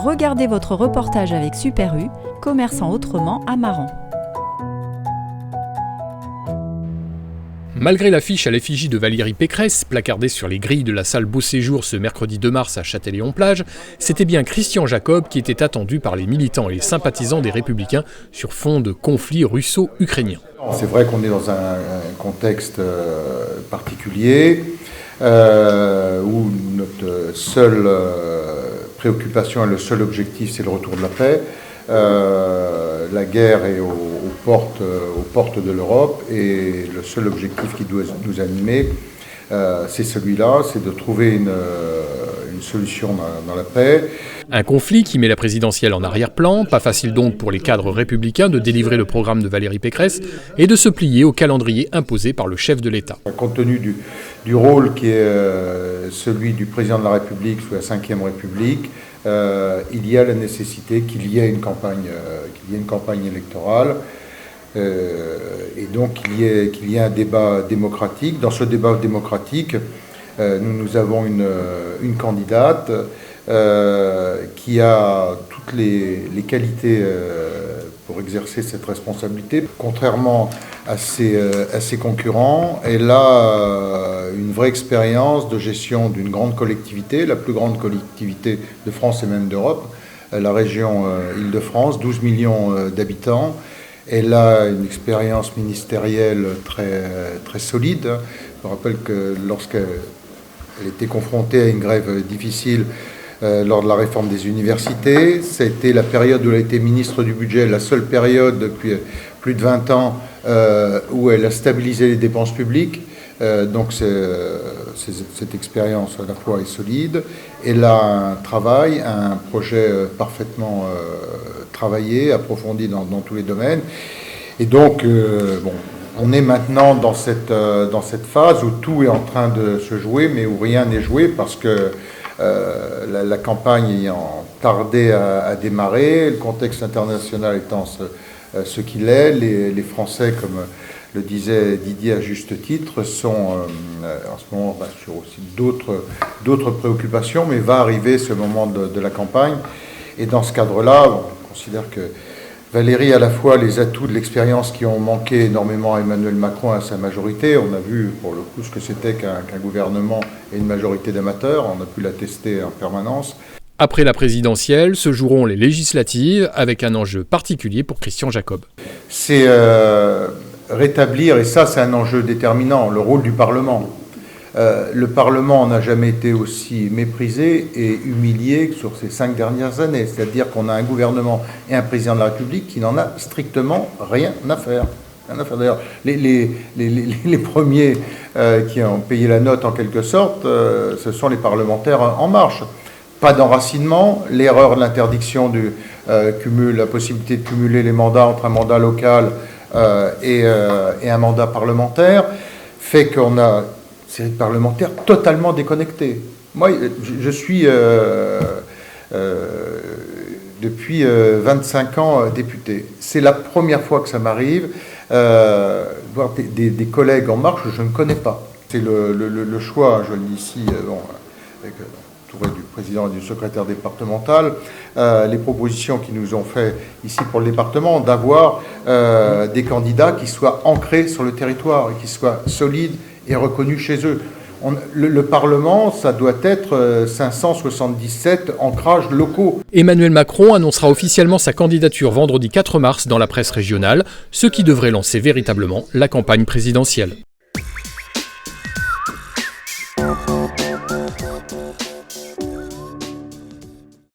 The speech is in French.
Regardez votre reportage avec Super U, commerçant autrement à Maran. Malgré l'affiche à l'effigie de Valérie Pécresse, placardée sur les grilles de la salle Beau Séjour ce mercredi 2 mars à Châtellerault-Plage, c'était bien Christian Jacob qui était attendu par les militants et les sympathisants des Républicains sur fond de conflit russo-ukrainien. C'est vrai qu'on est dans un contexte particulier où notre seule préoccupation et le seul objectif, c'est le retour de la paix. La guerre est aux portes de l'Europe et le seul objectif qui doit nous animer, c'est celui-là, c'est de trouver une solution dans la paix. Un conflit qui met la présidentielle en arrière-plan, pas facile donc pour les cadres républicains de délivrer le programme de Valérie Pécresse et de se plier au calendrier imposé par le chef de l'État. Compte tenu du rôle qui est celui du président de la République sous la Ve République, il y a la nécessité qu'il y ait une campagne électorale et donc qu'il y ait un débat démocratique. Dans ce débat démocratique, nous avons une candidate qui a toutes les qualités pour exercer cette responsabilité. Contrairement à ses concurrents, elle a une vraie expérience de gestion d'une grande collectivité, la plus grande collectivité de France et même d'Europe, la région Île-de-France, 12 millions d'habitants. Elle a une expérience ministérielle très solide. Je me rappelle que lorsqu'elle était confrontée à une grève difficile lors de la réforme des universités, c'était la période où elle a été ministre du budget, la seule période depuis plus de 20 ans où elle a stabilisé les dépenses publiques. Donc cette expérience à la fois est solide. Elle a un travail, un projet parfaitement travaillé, approfondi dans tous les domaines. Et donc, on est maintenant dans cette phase où tout est en train de se jouer, mais où rien n'est joué parce que la campagne ayant tardé à démarrer, le contexte international étant ce qu'il est, les Français, comme le disait Didier à juste titre, sont en ce moment sur aussi d'autres préoccupations, mais va arriver ce moment de la campagne. Et dans ce cadre-là, on considère que Valérie a à la fois les atouts de l'expérience qui ont manqué énormément à Emmanuel Macron et à sa majorité. On a vu pour le coup ce que c'était qu'un gouvernement et une majorité d'amateurs. On a pu l'attester en permanence. Après la présidentielle, se joueront les législatives avec un enjeu particulier pour Christian Jacob. C'est rétablir, et ça c'est un enjeu déterminant, le rôle du Parlement. Le Parlement n'a jamais été aussi méprisé et humilié que sur ces 5 dernières années. C'est-à-dire qu'on a un gouvernement et un président de la République qui n'en a strictement rien à faire. D'ailleurs, les premiers qui ont payé la note en quelque sorte, ce sont les parlementaires En Marche. Pas d'enracinement, l'erreur de l'interdiction du cumul, la possibilité de cumuler les mandats entre un mandat local et un mandat parlementaire, fait qu'on a série de parlementaires totalement déconnectés. Moi, je suis depuis 25 ans député. C'est la première fois que ça m'arrive, voir des collègues En Marche que je ne connais pas. C'est le choix, je le dis ici, avec entouré du président et du secrétaire départemental, les propositions qu'ils nous ont fait ici pour le département, d'avoir des candidats qui soient ancrés sur le territoire et qui soient solides et reconnus chez eux. Le Parlement, ça doit être 577 ancrages locaux. Emmanuel Macron annoncera officiellement sa candidature vendredi 4 mars dans la presse régionale, ce qui devrait lancer véritablement la campagne présidentielle.